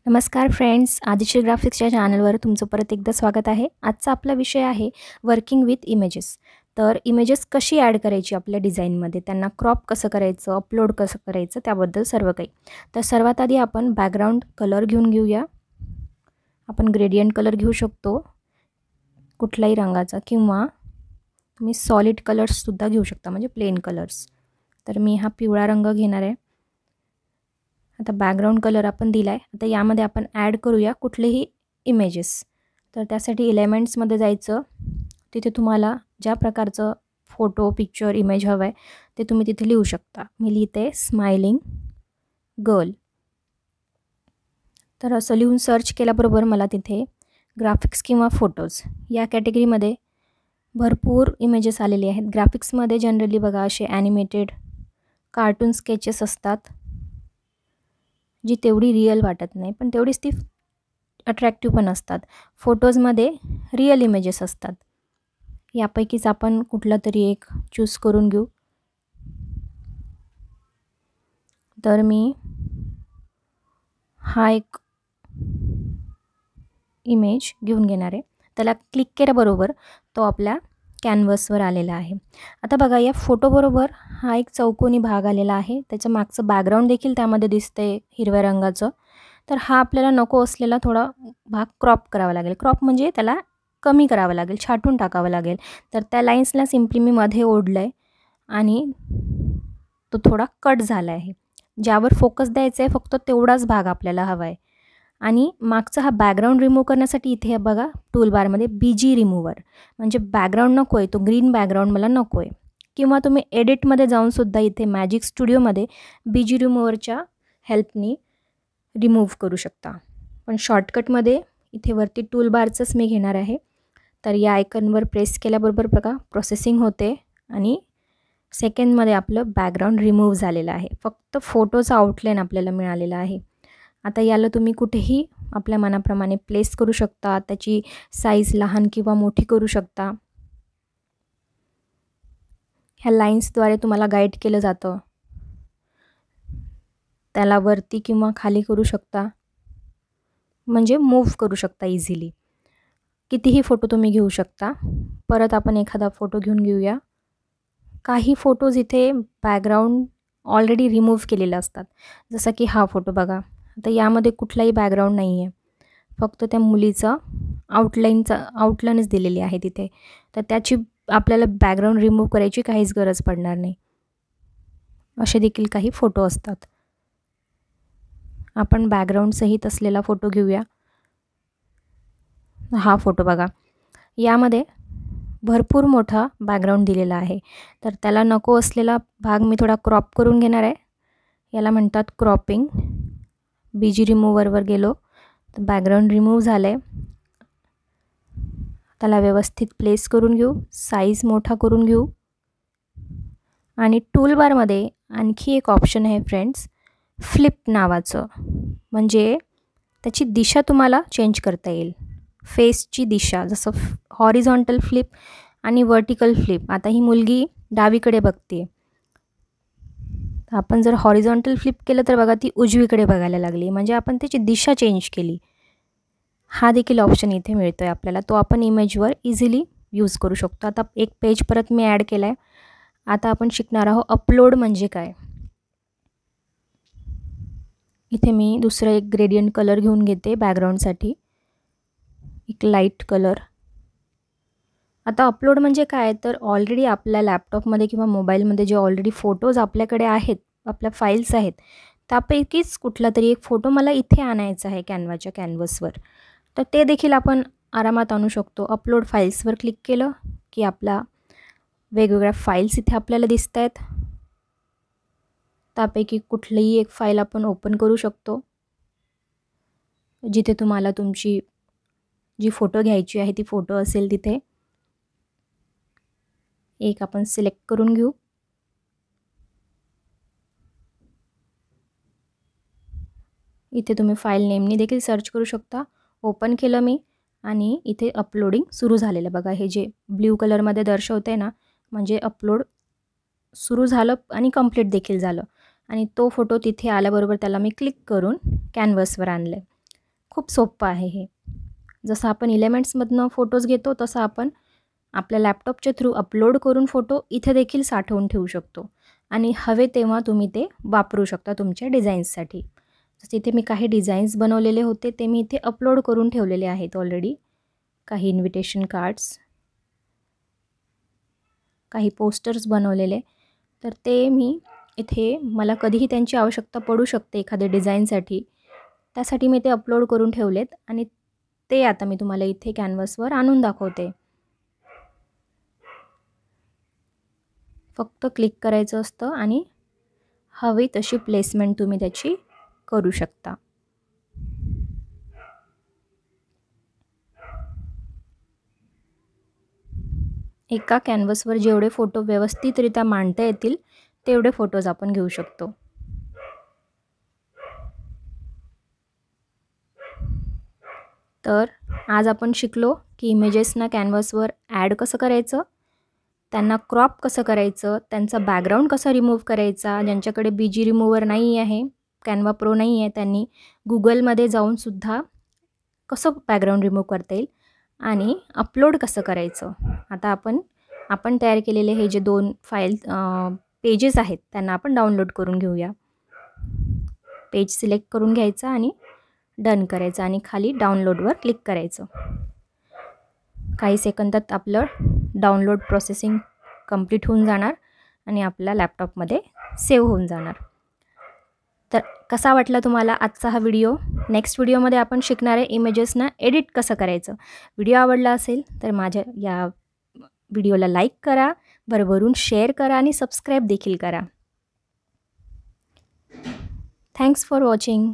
नमस्कार फ्रेंड्स, आदिश्री ग्राफिक्सच्या चॅनलवर तुमचं परत एकदा स्वागत आहे. आजचा आपला विषय आहे वर्किंग विथ इमेजेस. तर इमेजेस कशी ॲड करायची आपल्या डिझाईनमध्ये, त्यांना क्रॉप कसं करायचं, अपलोड कसं करायचं, त्याबद्दल सर्व काही. तर सर्वात आधी आपण बॅकग्राऊंड कलर घेऊया. आपण ग्रेडियंट कलर घेऊ शकतो कुठल्याही रंगाचा, किंवा तुम्ही सॉलिड कलर्ससुद्धा घेऊ शकता, म्हणजे प्लेन कलर्स. तर मी हा पिवळा रंग घेणार आहे. आता बॅकग्राऊंड कलर आपण दिला आहे. आता यामध्ये आपण ॲड करूया कुठलेही इमेजेस. तर त्यासाठी एलिमेंट्समध्ये जायचं. तिथे तुम्हाला ज्या प्रकारचं फोटो, पिक्चर, इमेज हवं आहे ते तुम्ही तिथे लिहू शकता. मी लिहिते स्माइलिंग गर्ल. तर असं लिहून सर्च केल्याबरोबर मला तिथे ग्राफिक्स किंवा फोटोज या कॅटेगरीमध्ये भरपूर इमेजेस आलेले आहेत. ग्राफिक्समध्ये जनरली बघा असे ॲनिमेटेड कार्टून स्केचेस असतात, जी तेवढी रिअल वाटत नाही, पण तेवढीच ती अट्रॅक्टिव्ह पण असतात. फोटोजमध्ये रिअल इमेजेस असतात. यापैकीच आपण कुठला तरी एक चूज करून घेऊ. तर मी हा एक इमेज घेऊन घेणार आहे. त्याला क्लिक केल्याबरोबर तो आपल्या कॅनव्हसवर आलेला आहे. आता बघा, या फोटोबरोबर हा एक चौकोनी भाग आलेला आहे. त्याचं मागचं बॅकग्राऊंड देखील त्यामध्ये दिसतंय हिरव्या रंगाचं. तर हा आपल्याला नको असलेला थोडा भाग क्रॉप करावा लागेल. क्रॉप म्हणजे त्याला कमी करावं लागेल, छाटून टाकावं लागेल. तर त्या लाईन्सला सिम्पली मी मध्ये ओढलं आहे आणि तो थोडा कट झाला आहे. ज्यावर फोकस द्यायचा आहे फक्त तेवढाच भाग आपल्याला हवा आहे. आणि मागचा हा बॅकग्राऊंड रिमूव्ह करण्यासाठी इथे बघा टूलबारमध्ये BG रिमूव्हर, म्हणजे बॅकग्राऊंड नको आहे, तो ग्रीन बॅकग्राऊंड मला नको आहे. किंवा तुम्ही एडिटमध्ये जाऊनसुद्धा इथे मॅजिक स्टुडिओमध्ये BG रिमूव्हरच्या हेल्पनी रिमूव्ह करू शकता. पण शॉर्टकटमध्ये इथे वरती टूलबारचंच मी घेणार आहे. तर या आयकनवर प्रेस केल्याबरोबर बघा प्रोसेसिंग होते आणि सेकंडमध्ये आपलं बॅकग्राऊंड रिमूव्ह झालेलं आहे. फक्त फोटोचा आउटलाईन आपल्याला मिळालेला आहे. आता याला तुम्ही कुठेही आपल्या मनाप्रमाणे प्लेस करू शकता. त्याची साईज लहान किंवा मोठी करू शकता. ह्या लाईन्सद्वारे तुम्हाला गाईड केलं जातं. त्याला वरती किंवा खाली करू शकता, म्हणजे मूव्ह करू शकता इझिली. कितीही फोटो तुम्ही घेऊ शकता. परत आपण एखादा फोटो घेऊन घेऊया. काही फोटोज इथे बॅकग्राऊंड ऑलरेडी रिमूव्ह केलेले असतात, जसं की हा फोटो बघा. आता यामध्ये कुठलाही बॅकग्राऊंड नाही आहे, फक्त त्या मुलीचं आउटलाईनच दिलेली आहे तिथे. तर त्याची आपल्याला बॅकग्राऊंड रिमूव्ह करायची काहीच गरज पडणार नाही. असे देखील काही फोटो असतात. आपण बॅकग्राऊंड सहित असलेला फोटो घेऊया. हा फोटो बघा, यामध्ये भरपूर मोठा बॅकग्राऊंड दिलेला आहे. तर त्याला नको असलेला भाग मी थोडा क्रॉप करून घेणार आहे. याला म्हणतात क्रॉपिंग. BG रिमूव्हरवर गेलो तर बॅकग्राऊंड रिमूव्ह झालं आहे. त्याला व्यवस्थित प्लेस करून घेऊ, साईज मोठा करून घेऊ. आणि टूलबारमध्ये आणखी एक ऑप्शन आहे फ्रेंड्स, फ्लिप नावाचं, म्हणजे त्याची दिशा तुम्हाला चेंज करता येईल. फेसची दिशा, जसं हॉरिझॉन्टल फ्लिप आणि वर्टिकल फ्लिप. आता ही मुलगी डावीकडे बघते. आपण जर हॉरिझॉन्टल फ्लिप केलं तर बघा ती उजवीकडे बघायला लागली, म्हणजे आपण त्याची दिशा चेंज केली. हा देखील ऑप्शन इथे मिळतो आहे आपल्याला. तो आपण इमेजवर इझिली यूज करू शकतो. आता एक पेज परत मी ॲड केला आहे. आता आपण शिकणार आहोत अपलोड म्हणजे काय. इथे मी दुसरं एक ग्रेडियंट कलर घेऊन घेते बॅकग्राऊंडसाठी, एक लाईट कलर. आता अपलोड म्हणजे काय, तर ऑलरेडी आपल्या लॅपटॉपमध्ये किंवा मोबाईलमध्ये जे ऑलरेडी फोटोज आपल्याकडे आहेत, आपल्या फाईल्स आहेत, त्यापैकीच कुठला तरी एक फोटो मला इथे आणायचा आहे कॅनव्हाच्या कॅनव्हसवर. तर ते देखील आपण आरामात आणू शकतो. अपलोड फाईल्सवर क्लिक केलं की आपला वेगवेगळ्या फाईल्स इथे आपल्याला दिसत आहेत. त्यापैकी कुठलीही एक फाईल आपण ओपन करू शकतो. जिथे तुम्हाला तुमची जी फोटो घ्यायची आहे ती फोटो असेल तिथे एक आपण सिलेक्ट करून घेऊ. इथे तुम्ही फाईल नेमनी देखील सर्च करू शकता. ओपन केलं मी आणि इथे अपलोडिंग सुरू झालेलं बघा. हे जे ब्ल्यू कलरमध्ये दर्शवते ना, म्हणजे अपलोड सुरू झालं आणि कंप्लीट देखील झालं. आणि तो फोटो तिथे आल्याबरोबर त्याला मी क्लिक करून कॅनव्हसवर आणलं. खूप सोपं आहे हे. जसं आपण एलिमेंट्समधनं फोटोज घेतो तसं आपण आपल्या लॅपटॉपच्या थ्रू अपलोड करून फोटो इथे देखील साठवून ठेवू शकतो आणि हवे तेव्हा तुम्ही ते वापरू शकता तुमच्या डिझाईन्ससाठी. जसं इथे मी काही डिझाईन्स बनवलेले होते ते मी इथे अपलोड करून ठेवलेले आहेत ऑलरेडी. काही इन्व्हिटेशन कार्ड्स, काही पोस्टर्स बनवलेले, तर ते मी इथे मला कधीही त्यांची आवश्यकता पडू शकते एखाद्या डिझाईनसाठी, त्यासाठी मी ते अपलोड करून ठेवलेत आणि ते आता मी तुम्हाला इथे कॅनव्हासवर आणून दाखवते. फक्त क्लिक करायचं असतं आणि हवी तशी प्लेसमेंट तुम्ही त्याची करू शकता. एका कॅनव्हासवर जेवढे फोटो व्यवस्थितरित्या मांडता येतील तेवढे फोटोज आपण घेऊ शकतो. तर आज आपण शिकलो की इमेजेसना कॅनव्हासवर ॲड कसं करायचं, त्यांना क्रॉप कसं करायचं, त्यांचा बॅकग्राऊंड कसा रिमूव्ह करायचा. ज्यांच्याकडे BG रिमूव्हर नाही आहे, कॅनव्हा प्रो नाही आहे, त्यांनी गुगलमध्ये जाऊनसुद्धा कसं बॅकग्राऊंड रिमूव्ह करता येईल आणि अपलोड कसं करायचं. आता आपण तयार केलेले हे जे 2 फाईल पेजेस आहेत त्यांना आपण डाउनलोड करून घेऊया. पेज सिलेक्ट करून घ्यायचं आणि डन करायचं आणि खाली डाउनलोडवर क्लिक करायचं. काही सेकंदात आपलं डाउनलोड प्रोसेसिंग कंप्लीट होऊन जाणार आणि आपल्या लॅपटॉपमध्ये सेव्ह होऊन जाणार. तर कसा वाटला तुम्हाला आजचा हा व्हिडिओ? नेक्स्ट व्हिडिओमध्ये आपण शिकणार आहे इमेजेसना एडिट कसं करायचं. व्हिडिओ आवडला असेल तर माझ्या या व्हिडिओला लाईक करा, भरभरून शेअर करा आणि सबस्क्राईब देखील करा. Thanks for watching.